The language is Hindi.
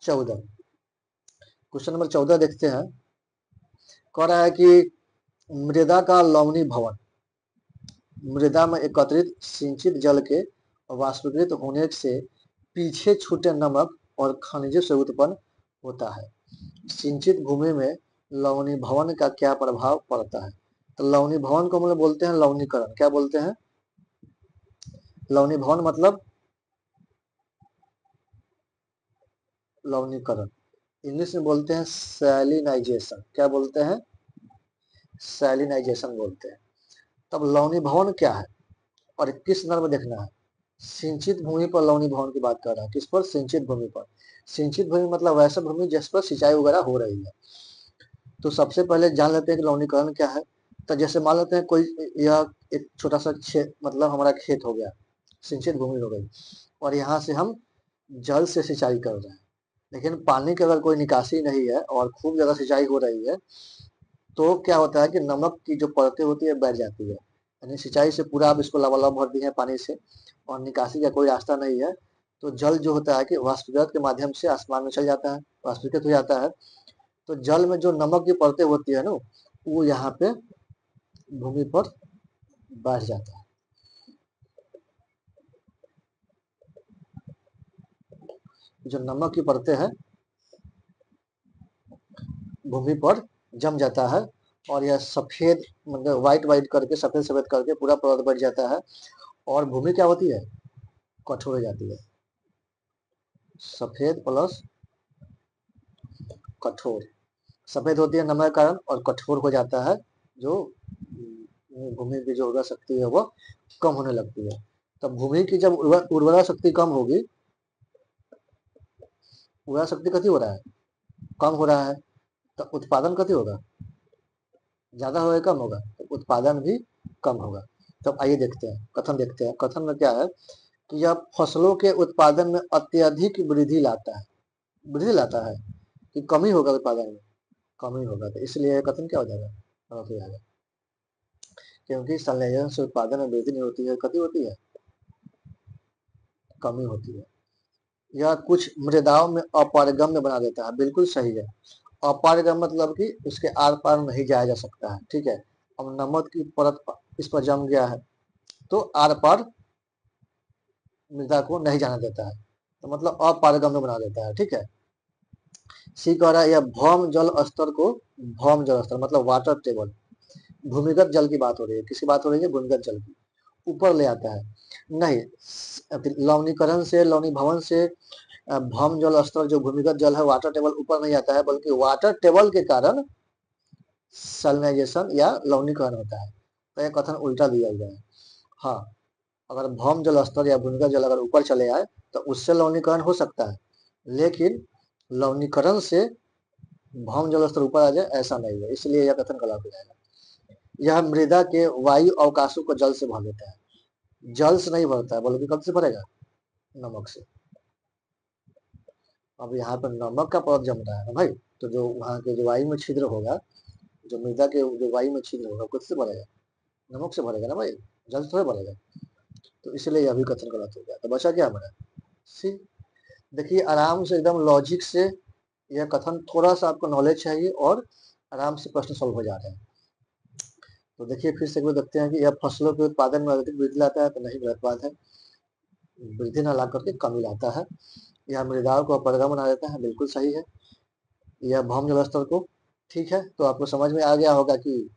14। क्वेश्चन नंबर 14 देखते हैं। कह रहा है कि मृदा का लवणी भवन मृदा में एकत्रित सिंचित जल के वाष्पीकृत होने से पीछे छूटे नमक और खनिजों से उत्पन्न होता है। सिंचित भूमि में लवणी भवन का क्या प्रभाव पड़ता है? तो लवणी भवन को हम लोग बोलते हैं लवणीकरण। क्या बोलते हैं? लवणी भवन मतलब लवणीकरण। इंग्लिश में बोलते हैं सैलिनाइजेशन। क्या बोलते हैं? सैलिनाइजेशन बोलते हैं। तब लवणी भवन क्या है और किस संदर्भ में देखना है? सिंचित भूमि पर लवणी भवन की बात कर रहा है। किस पर? सिंचित भूमि पर। सिंचित भूमि मतलब वैसा भूमि जिस पर सिंचाई वगैरह हो रही है। तो सबसे पहले जान लेते हैं कि लवणीकरण क्या है। तो जैसे मान लेते हैं कोई यह एक छोटा सा मतलब हमारा खेत हो गया, सिंचित भूमि हो गई, और यहाँ से हम जल से सिंचाई कर रहे हैं, लेकिन पानी की अगर कोई निकासी नहीं है और खूब ज्यादा सिंचाई हो रही है तो क्या होता है कि नमक की जो परतें होती है बैठ जाती है। यानी सिंचाई से पूरा आप इसको लबालब भर दिए हैं पानी से और निकासी का कोई रास्ता नहीं है, तो जल जो होता है कि वाष्पीकृत के माध्यम से आसमान में चल जाता है, वाष्पीकृत हो जाता है। तो जल में जो नमक की परतें होती है ना, वो यहाँ पे भूमि पर बैठ जाता है। जो नमक की परतें हैं भूमि पर जम जाता है और यह सफेद मतलब व्हाइट व्हाइट करके सफेद सफेद करके पूरा परत बैठ जाता है और भूमि क्या होती है? कठोर हो जाती है। सफेद प्लस कठोर। सफेद होती है नमक के कारण और कठोर हो जाता है, जो भूमि की जो उर्वरा शक्ति है वो कम होने लगती है। तब भूमि की जब उर्वरा शक्ति कम होगी, उर्वरा शक्ति कति हो रहा है? कम हो रहा है, तो उत्पादन कति होगा? ज्यादा होगा कम होगा? तो उत्पादन भी कम होगा। तब आइए देखते हैं कथन देखते हैं। कथन में क्या है कि यह फसलों के उत्पादन में अत्यधिक वृद्धि लाता है। वृद्धि लाता है कि कमी होगा उत्पादन में? कमी होगा। तो इसलिए यह कथन क्या हो जाएगा? गलत हो जाएगा, क्योंकि संलयन से उत्पादन में वृद्धि नहीं होती है, कति होती है? कमी होती है। यह कुछ मृदाओं में अपारगम्य बना देता है। बिल्कुल सही है। अपारगम्य मतलब कि उसके आर पार नहीं जाया जा सकता है। ठीक है, अब नमक की परत इस पर जम गया है तो आर पार मृदा को नहीं जाने देता है, तो मतलब अपारगम्य बना देता है। ठीक है। सी कह रहा है यह भौम जल स्तर को, भौम जल स्तर मतलब वाटर टेबल, भूमिगत जल की बात हो रही है। किसकी बात हो रही है? भूमिगत जल की। ऊपर ले आता है। नहीं, लवणीकरण से, लवणी भवन से भौम जल स्तर जो भूमिगत जल है वाटर टेबल ऊपर नहीं आता है, बल्कि वाटर टेबल के कारण सैलिनाइजेशन या लवणीकरण होता है। तो यह कथन उल्टा दिया गया है। हाँ, अगर भौम जल स्तर या भूमिगत जल अगर ऊपर चले आए तो उससे लवणीकरण हो सकता है, लेकिन लवणीकरण से भौम जल स्तर ऊपर आ जाए ऐसा नहीं है। इसलिए यह कथन गलत हो जाएगा। यह मृदा के वायु अवकाशों को जल से भर देता है। जल से नहीं भरता है, बल्कि कब से भरेगा? नमक से। अब यहाँ पर नमक का परत जम रहा है ना भाई, तो जो वहाँ के जो वायु में छिद्र होगा, जो मृदा के जो वायु में छिद्र होगा, किससे भरेगा? नमक से भरेगा ना भाई, जल से थोड़ा भरेगा। तो इसलिए यह भी कथन गलत हो गया। तो बचा क्या हमारा? सी। देखिए आराम से एकदम लॉजिक से यह कथन, थोड़ा सा आपको नॉलेज चाहिए और आराम से प्रश्न सॉल्व हो जा रहे हैं। तो देखिए फिर से एक बार देखते हैं कि यह फसलों के उत्पादन में अधिक वृद्धि लाता है, तो नहीं गलत बात है। वृद्धि न ला करके कमी लाता है। यह मृदाओं को अपरदन बना देता है, बिल्कुल सही है। यह भौम जल स्तर को, ठीक है। तो आपको समझ में आ गया होगा कि